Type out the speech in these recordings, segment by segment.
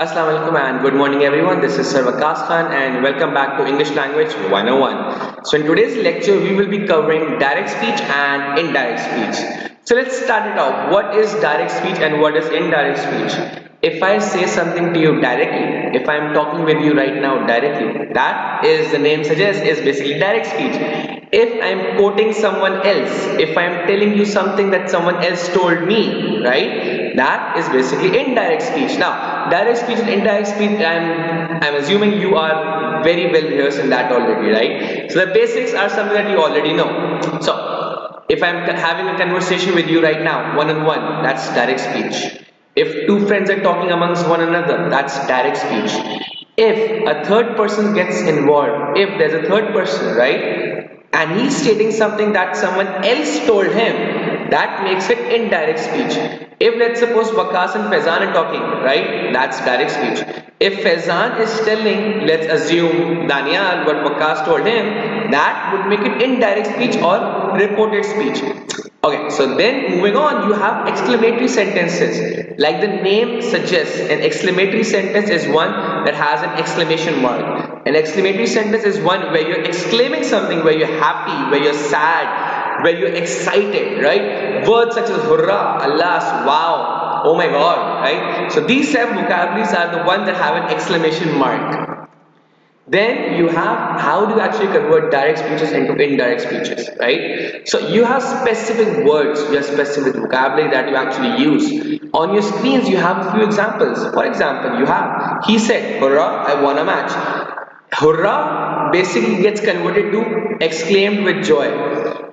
Assalamu alaikum and good morning everyone. This is Sir Waqas Khan and welcome back to English Language 101. So in today's lecture we will be covering direct speech and indirect speech. So let's start it off. What is direct speech and what is indirect speech? If I say something to you directly, if I am talking with you right now directly, that is the name suggests is basically direct speech. If I am quoting someone else, if I am telling you something that someone else told me, right, that is basically indirect speech. Now, direct speech and indirect speech, I'm assuming you are very well rehearsed in that already, right? So the basics are something that you already know. So, if I'm having a conversation with you right now, one on one, that's direct speech. If two friends are talking amongst one another, that's direct speech. If a third person gets involved, if there's a third person, right, and he's stating something that someone else told him, that makes it indirect speech. If let's suppose Waqas and Faizan are talking, right, that's direct speech. If Faizan is telling, let's assume Daniel what Waqas told him, that would make it indirect speech or reported speech. Okay, so then moving on, you have exclamatory sentences. Like the name suggests, an exclamatory sentence is one that has an exclamation mark. An exclamatory sentence is one where you're exclaiming something, where you're happy, where you're sad, where you're excited, right? Words such as hurrah, alas, wow, oh my god, right? So these seven vocabularies are the ones that have an exclamation mark. Then you have how do you actually convert direct speeches into indirect speeches, right? So you have specific words, you have specific vocabulary that you actually use. On your screens, you have a few examples. For example, you have, he said, hurrah, I won a match. Hurrah basically gets converted to exclaimed with joy.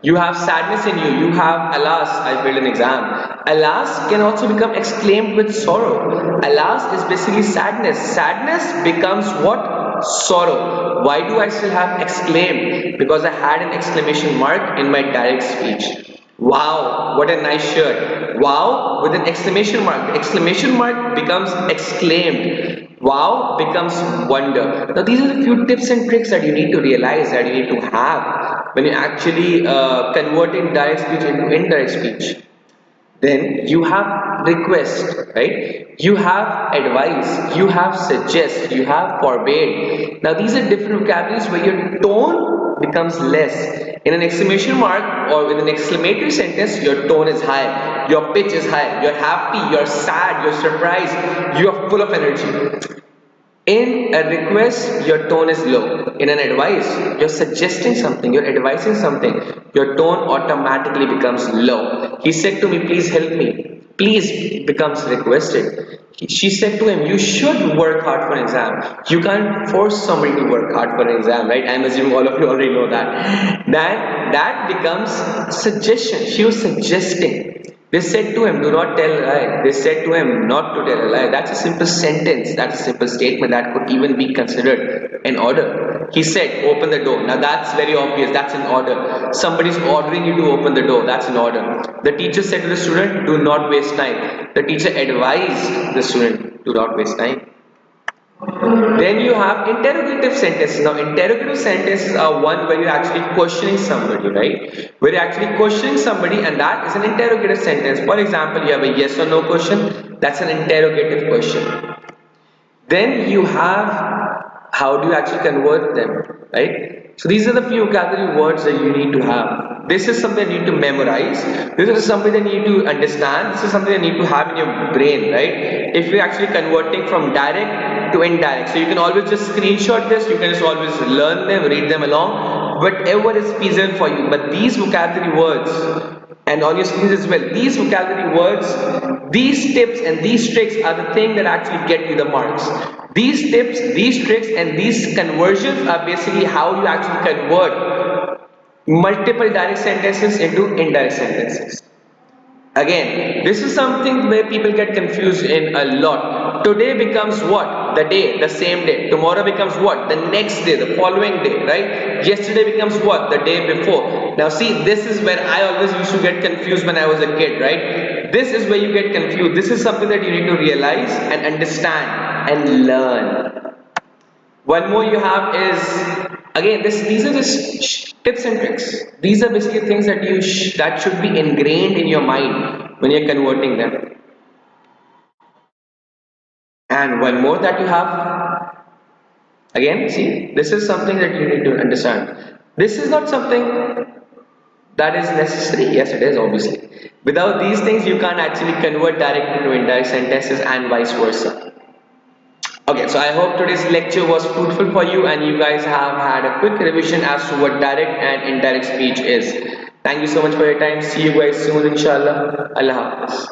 You have sadness in you. You have alas, I failed an exam. Alas can also become exclaimed with sorrow. Alas is basically sadness. Sadness becomes what? Sorrow. Why do I still have exclaimed? Because I had an exclamation mark in my direct speech. Wow, what a nice shirt. Wow, with an exclamation mark. The exclamation mark becomes exclaimed. Wow becomes wonder. Now, these are the few tips and tricks that you need to realize, that you need to have when you're actually converting direct speech into indirect speech. Then you have request, right? You have advice, you have suggest, you have forbade. Now these are different vocabularies where your tone becomes less. In an exclamation mark or with an exclamatory sentence, your tone is high, your pitch is high, you're happy, you're sad, you're surprised, you are full of energy. In a request, your tone is low. In an advice, you're suggesting something, you're advising something, your tone automatically becomes low. He said to me, please help me. Please becomes requested. She said to him, you should work hard for an exam. You can't force somebody to work hard for an exam, right? I'm assuming all of you already know that. That becomes suggestion. She was suggesting. They said to him, do not tell a lie. They said to him, not to tell a lie. That's a simple sentence. That's a simple statement that could even be considered an order. He said, open the door. Now that's very obvious. That's an order. Somebody's ordering you to open the door. That's an order. The teacher said to the student, do not waste time. The teacher advised the student, do not waste time. Then you have interrogative sentences. Now, interrogative sentences are one where you're actually questioning somebody, right? Where you're actually questioning somebody, and that is an interrogative sentence. For example, you have a yes or no question, that's an interrogative question. Then you have how do you actually convert them, right? So these are the few vocabulary words that you need to have. This is something you need to memorize. This is something that you need to understand. This is something you need to have in your brain, right? If you're actually converting from direct to indirect, so you can always just screenshot this. You can just always learn them, read them along, whatever is feasible for you. But these vocabulary words and on your screens as well. These vocabulary words, these tips and these tricks are the thing that actually get you the marks. These tips, these tricks and these conversions are basically how you actually convert multiple direct sentences into indirect sentences. Again, this is something where people get confused in a lot. Today becomes what? The day, the same day. Tomorrow becomes what? The next day, the following day, right? Yesterday becomes what? The day before. Now see, this is where I always used to get confused when I was a kid, right? This is where you get confused. This is something that you need to realize and understand and learn. One more you have is again these are just tips and tricks. These are basically things that that should be ingrained in your mind when you're converting them. And one more that you have, again, see, this is something that you need to understand. This is not something that is necessary. Yes, it is, obviously. Without these things, you can't actually convert direct into indirect sentences and vice versa. Okay, so I hope today's lecture was fruitful for you and you guys have had a quick revision as to what direct and indirect speech is. Thank you so much for your time. See you guys soon, inshallah. Allah Hafiz.